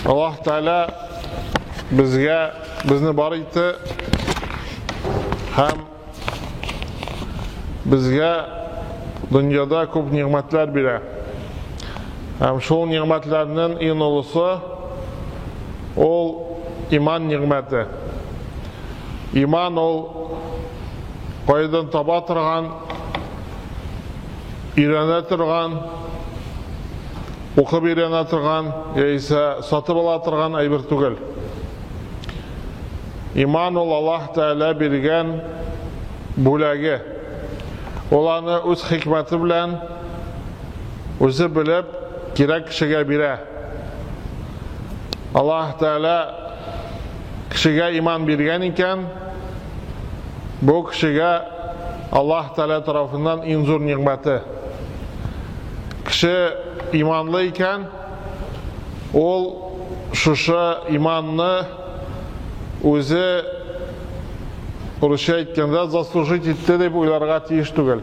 Allah Teala bizni bor etdi ham bizga dunyoda ko'p ne'matlar beradi. Ham shu ne'matlarning eng ulug'i ol iman ne'mati. Iman ol qo'ydan topa turgan, öğrene turgan, o'qib öğrene turgan, esa sotib ola turgan aybir tugul. Iman ol Allah Teala bergan bo'lagi. Ularni o'z hikmati bilan o'zi bilib kerak kishiga beradi. Allah Teala kishiga iman bergan ekan, bu kishiga Allah Teala tarafından eng zo'r ne'mati. Kishi imanlı ekan, ol shusha imanni o'zi Rusya aytganda zaslujit etdi deb o'ylarga tegish tugul.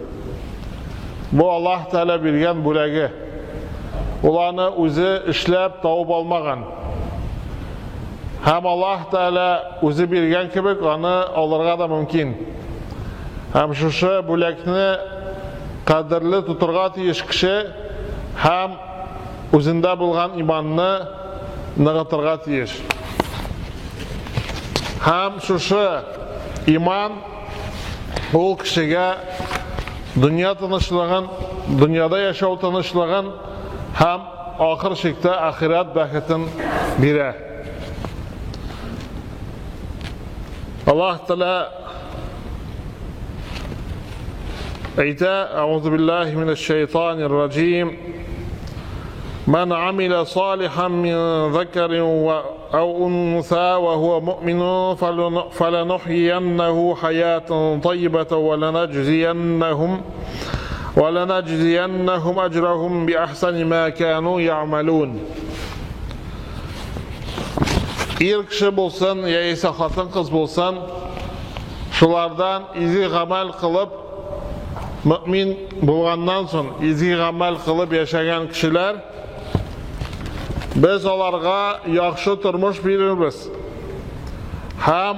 Bu Allah Teala bergan bo'lagi. Ularni o'zi ishlab tavib olmagan. Ham Allah Teala o'zi bergan kibik uni olirga da mumkin. Ham shusha bo'lakni qadrli tuturga tegish kishi ham o'zinda bo'lgan imanni nig'itirga tegish. Ham shusha iman ol kishiga dunyo tinchlig'in, dunyoda yashov tinchlig'in ham oxir shekda axirat baxtin beradi. Allah Teala ayta: "Euzu billahi mineşşeytanirracim. Men amile salihan min zekarin أو أنثى وهو مؤمن فلنحيينه حياة طيبة ولنجزينهم أجرهم بأحسن ما كانوا يعملون." Er kishi bo'lsin, yoki xotin qiz bo'lsin, shulardan izi amal qilib mu'min bo'lgandan so'ng izi amal qilib yashagan kishilar biz onlarga yaxshi turmush beramiz. Ham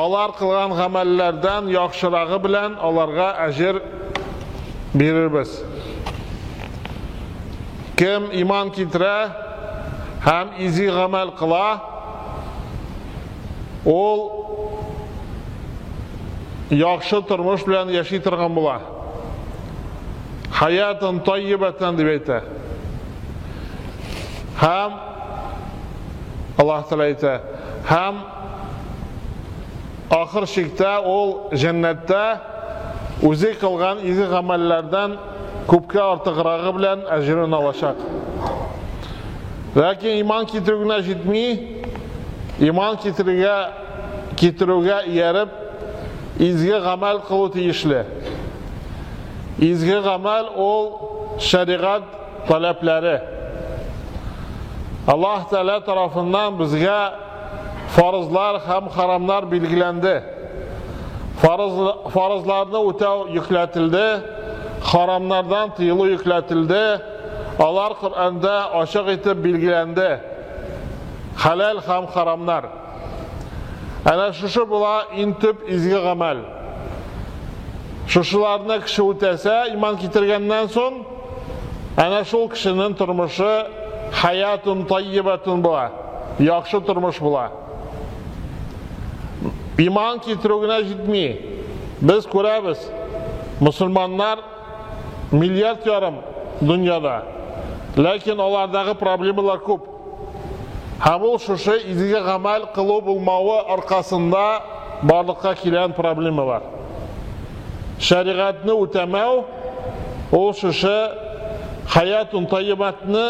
ular qilgan amallardan yaxshirog'i bilan ularga ajr beramiz. Kim iman keltira, ham izi amal qila, ol yaxshi turmush bilan yashay turgan bo'ladi. Hayotun toyyibatan deb aytadi. Ham Allah Teala aytadi, ham oxir shekda ol jannatda o'zi qilgan izi amallardan ko'pga ortiqrog'i bilan ajrini olacak. Lakin iman keltiruvga yetmay, iman keltiruvga erib izgi amal qilib tegishli. Izgi amal ol shariat talablari. Allah Teala tarafından bizga farzlar ham haramlar belgilendi. Farzlarni o'tav yuklatildi, haramlardan tiyilu yuklatildi. Ular Qur'onda ochiq etib belgilendi. Halal ham haramlar. Ana shu bo'la intib izgi amal. Shushularni kishi o'tasa, iman keltirgandan so'ng ana shu kishining turmushi hayatun tayyibatun bo'ladi. Yaxshi turmush bo'ladi. Iman keltiruvga yetmay, biz ko'ramiz, musulmonlar milliard yarım dunyoda. Lakin ulardagi problemalar ko'p. Ham ol shusha iziga amal qilib bo'lmovi orqasida borliqqa kelgan problemalar. Shariatni o'tamau, o shusha hayatun tayyibatni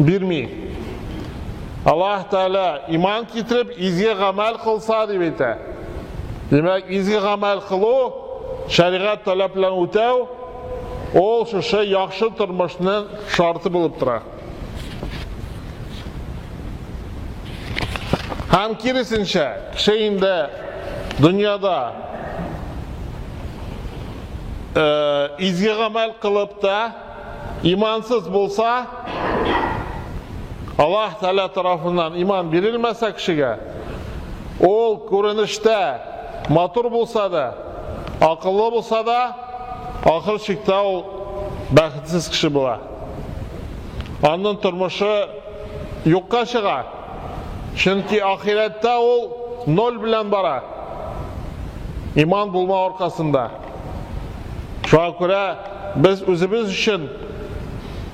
bermey. Allah Teala iman keltirib izga amal qilsa deb aytadi. Demak, izga amal qiluv, shariat talablarini o'tav, ol shusha yaxshi turmushning sharti bo'lib turadi. Ham kirisincha kishi endi dunyoda izga amal qilib da imansız bulsa, Allah Teala tarafından iman verilmese kişiye, ol görünüşte matur bulsa da, akıllı bulsa da, ahir çıkta ol bəxtsiz kişi bula. Onun turmuşu yokka çığa. Çünkü ahirette ol nol bilen bara. İman bulma arkasında. Şuna göre biz özümüz için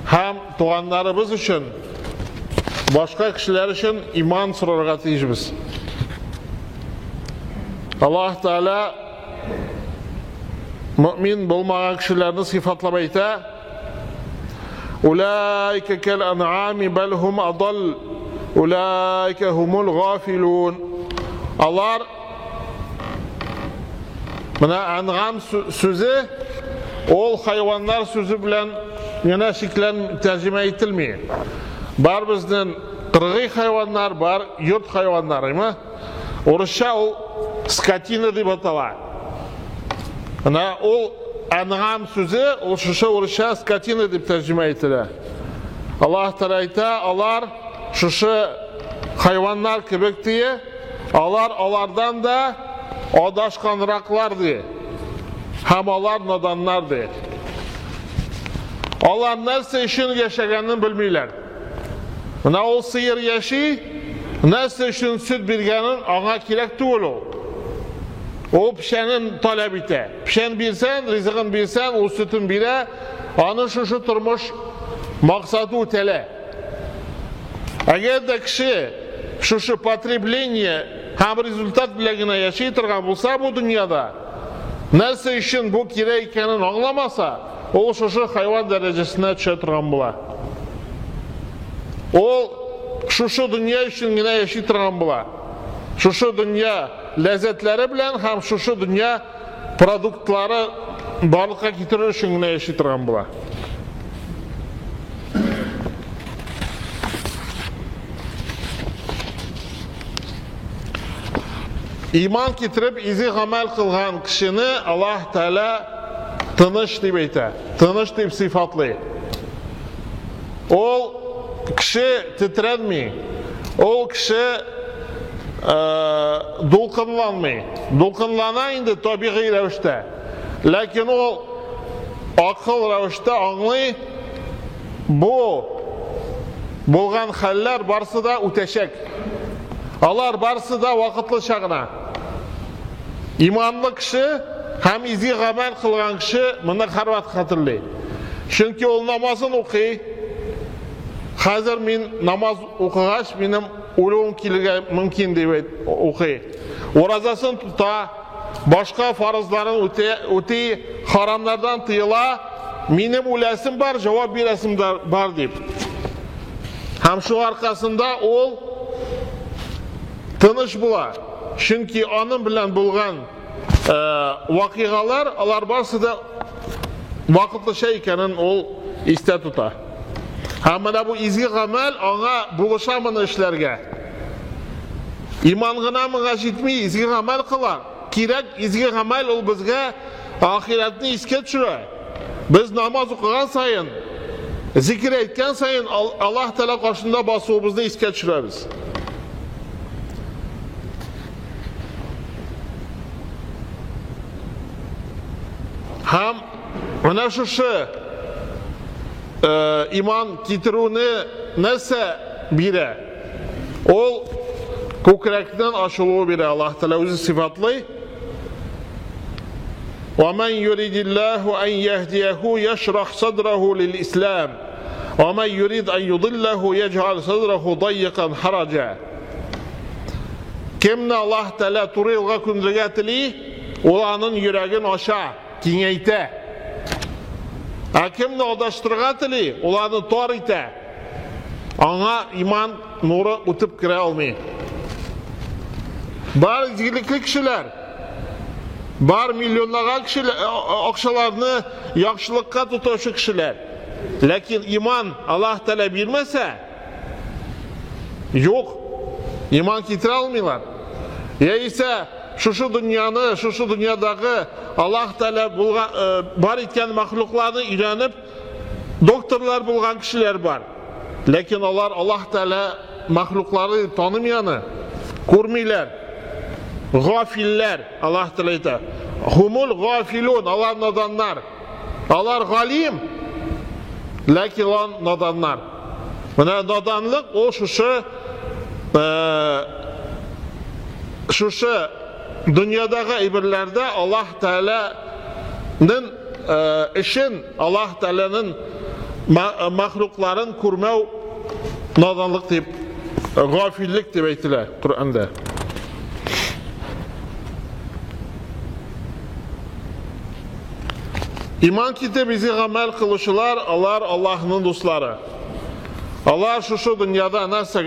hem doğanlarımız için başka kişiler için iman sorarga tiyişimiz. Allah Teala mümin bulmayan kişilerini sıfatlamayta Ulaike kel en'ami bel hum adal Ulaike humul gafilun. Allah buna en'am sözü ol hayvanlar sözü bilen yine şeklen tercüme etilmiyor. Bar bizden kırgı hayvanlar var, yurt hayvanları mı? Oruşa o skatina diye batala. O en'am sözü oruşa skatina diye tercüme edilir. Allah Teala alar şuşu hayvanlar kebek diye, alardan da adaşkanraklar diye. Hem alar nadanlar diye. Allah nerse işin yaşayanını bilmiyorlar. Ne o sıyır yaşı, nerse işin süt bilgenin ona kirek değil o. O pişenin talebite. Pişen bilsen, rizikin bilsen, o sütün bile, onun şu turmuş maksadı utele. Eğer de kişi şu потребление hem rezultat bilegine yaşaytırgan bulsa bu dünyada, nerse işin bu kire ikenin anlamasa, o şu hayvan derecesine düşettirgan bula. O şu dünya için yine yaşaytırgan bula. Şu dünya lezzetleri bilen hem şu dünya produktları barlıkka getirir için yine yaşaytırgan bula. İman getirip izi amel kılgan kişini Allah Teala tınış deyip eyte. Tınış deyip sıfatlı. O kişi titrenmiyor. O kişi dulkınlanmıyor. Dulkınlanayındı tabii revişte. Lakin o akıl revişte anlıyor. Bu bulgan haller barsı da uteşek. Alar barsı da vakıtlı çağına. İmanlı kişi hem izi amel kılgan kişi bunu harvat hatırlıyor. Çünkü o namazın okuyor. Hazır min namaz okuğaç benim ölüm kilge mümkün diye okuyor. Orazasın tuta, başka farzların öte haramlardan tıyıla, benim ulesim var, cevap bilesim var deyip. Hem şu arkasında ol tınış bula. Çünkü onun bilen bulgan vakigalar, alar barsı da vakıtlı şeykenin ol iste tuta. Hamına bu izgi amel ona buluşamın işlerge. İmangına mıga jitmeyi izgi amel kılar. Kirek izgi amel ol bizge ahiretini iske düşüre. Biz namaz okugan sayın, zikir etken sayın Allah Teala karşında basığımızda iske düşüreriz. Hem ona şu iman getiruni nese bire ol kökrekten aşılığı bire Allah Teala özü sıfatlı وَمَنْ يُرِدِ اللّٰهُ اَنْ يَهْدِيَهُ يَشْرَحْ صَدْرَهُ لِلْإِسْلَامِ وَمَنْ يُرِدْ اَنْ يُضِلَّهُ يَجْعَلْ صَدْرَهُ ضَيِّقًا حَرَجًا. Kimne Allah Teala turiyilga kündügetili olanın yüreğin aşağı kengeyte. Kimne odaştırgatili olanı tor ite. Ona iman nuru utup kire olmayı. Bar izgilikli kişiler, bar milyonlaga kişiler, akşalarını yakşılıkka tutuşu kişiler. Lakin iman Allah Teala bilmese yok. İman getire almıyorlar. Ya ise şu dünyanı, şu dünyadaki Allah Teala bar etken mahluklarını ilanıp Doktorlar bulgan kişiler var. Lakin onlar Allah Teala mahlukları tanımayanı, kurmiler, gafiller, Allah Teala ayta. Humul gafilun, Allah nadanlar. Allah galim, lakin Allah nadanlar. Buna nadanlık o şuşu dünyadaki ibirlerde Allah Teala'nın işin, Allah Teala'nın mahlukların kurmav nadanlık deyip, gafillik deyip aytiler Kur'an'da. İman kitabı bizi amel kılışılar, onlar Allah'ın dostları. Allah şu dünyada nasıl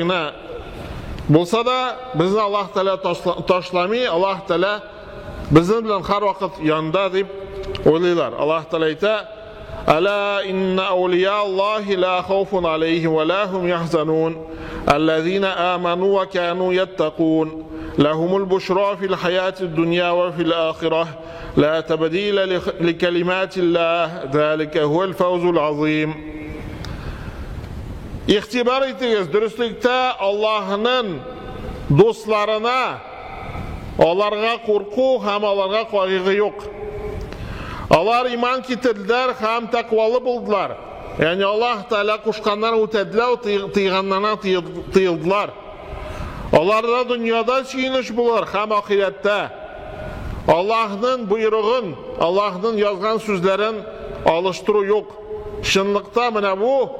bulsa da bizni Allah Teala taşlamay, Allah Teala bizim bilen her vakit yanında deyip oylaylar. Allah Teala ayta: "Ala inna awliyallahi la khawfun alayhim ve la hum yahzanun. Ellezina amanu ve kanu yattaqun. Lahumul bushra fil hayatid dunya ve fil ahireh. La tebdile li kelimatillah. Zalika huvel fawzul azim." İhtibar etiniz, dürüstlükte Allah'ın dostlarına, onlara korku hem onlara kaygı yok. Onlar iman getirdiler hem takvalı buldular. Yani Allah Teala kuşkanlarına ötediler, tıyganlarına tıyıldılar. Onlar da dünyada suyunuş bulur hem ahirette. Allah'ın buyruğun, Allah'ın yazgan sözlerin alıştırı yok. Şınlıkta mene bu,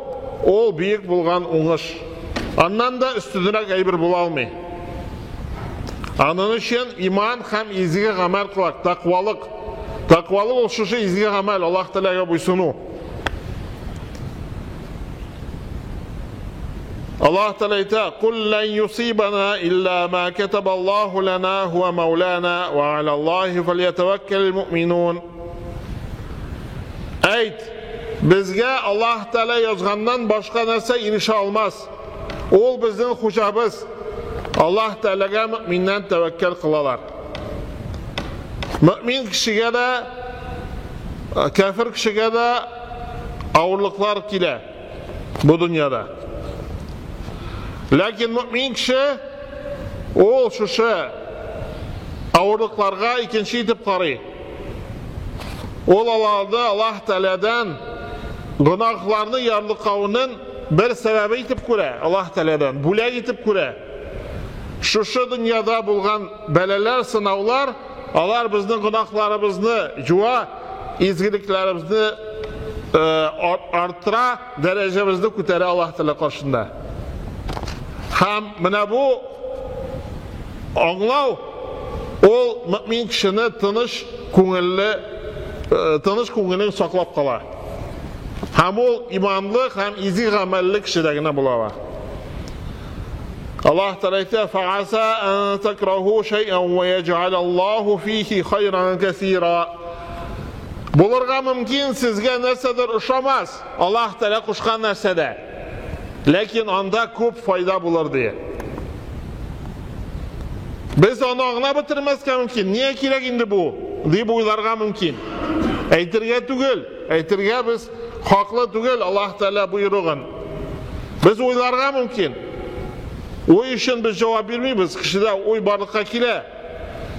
o büyük bulgan oңыш. Ondan da üstüdüne gaybir bulalmay. Onun için iman hem izgi amel kılak, takvalık. Takvalık ol şu izgi amel, Allah Teala'ya buysunu. Allah Teala ayta: "Kul len yusibana illa ma kataballahu lana huve mevlana ve alallahi felyetevekkelil mu'minun." Ayt, bizge Allah Teala yazgandan başka narsa inişe almaz. Ol bizden huşabız. Allah Teala'ga müminden tevekkel kılalar. Mümin kişiye de, kafir kişiye de ağırlıklar kile bu dünyada. Lakin mümin kişi ol şu ağırlıklarga ikinci itip qarı. Ol Allah Teala'dan günahlarını yarlıqavının bir sebebi itip köre, Allah Teala'dan bulak itip köre. Şu dünyada bulgan beleler, sınavlar, onlar bizden günahlarımızı juva, izgiliklerimizni arttıra, derecemizni kötere Allah Teala karşında. Hem mene bu anlav, ol mümin kişini tınış köngülün saklap kala. Hem ol imanlı hem izi amelli kişidegine bulava. Allah Teala ayta: "Fa'asa an takrahu şey'en ve yec'alallahu fihi hayran kesira." Bulurga mümkün sizge nersedir uşamaz. Allah Teala kuşkan nersede. Lakin onda köp fayda bulur diye. Biz onu ağına bitirmezke mümkün. Niye kirek indi bu? Deyip uylarga mümkün. Eytirge tügül. Eytirge biz haklı tügül Allah Teala buyruğun. Biz uylarga mümkün. O için biz cevap vermeyiz. Kişide oy barlıkka kile.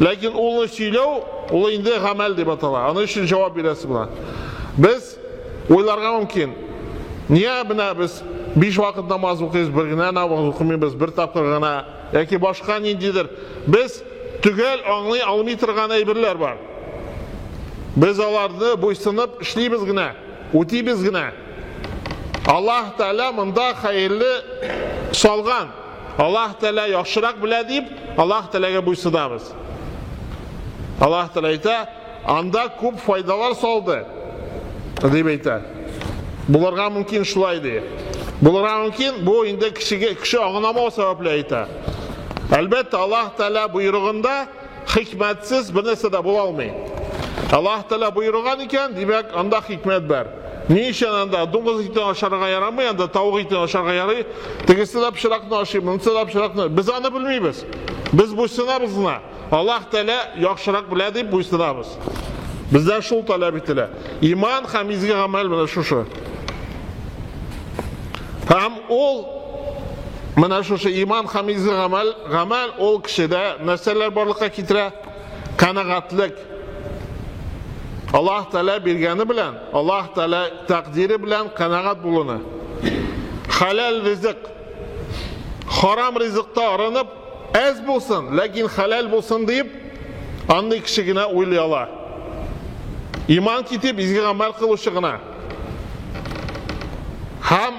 Lakin onu söylev, onu indi amel deyip atalar. Onun için cevap veresi buna. Biz uylarga mümkün. Niye bina biz 5 vakit namaz okuyuz, bir güne namaz okumayız, bir tapkır gana, yaki başka nindidir. Biz tügel anlay almay turgan aybirler var. Biz onlarni buysınıp işleymiz gine, o'tiymiz gine. Allah Teala mında hayırlı salgan. Allah Teala yaxshiroq biladi deyip Allah Teala'ga buysunamiz. Allah Teala ayta: "Anda ko'p foydalar soldi." deb aytadi. Bularga mümkün shulay deydi. Bularga mümkün bu endi kishi og'inamo sababli aytadi. Albatta Allah Teala buyrug'unda hikmatsiz bir narsa da bo'la olmaydi. Allah Teala buyurgan ekan, demak anda hikmat bor. Ne işin anda domuz iti aşarıga yaramay, anda tavuk iti aşarıga yaray, tegisi de pişirakni aşıyım, bunisi de pişirakni. Biz onu bilmeybiz. Biz buysunabız buna. Allah Teala yaxshiroq biladi deb buysunabız. Bizden şul talep ettiler. İman hem izgi amel bile şu. Hem ol mana şu iman hem izgi gamel ol kişide nesneler barlıkka kitire kanagatlık. Allah Teala bilgeni bilen, Allah Teala takdiri bilen kanagat bulunu. Halal rızık, haram rızıkta aranıp ez bulsun, lakin halal bulsun deyip anlı kişigine uylayalar. İman kitip izgi gamel kılışıgına. Hem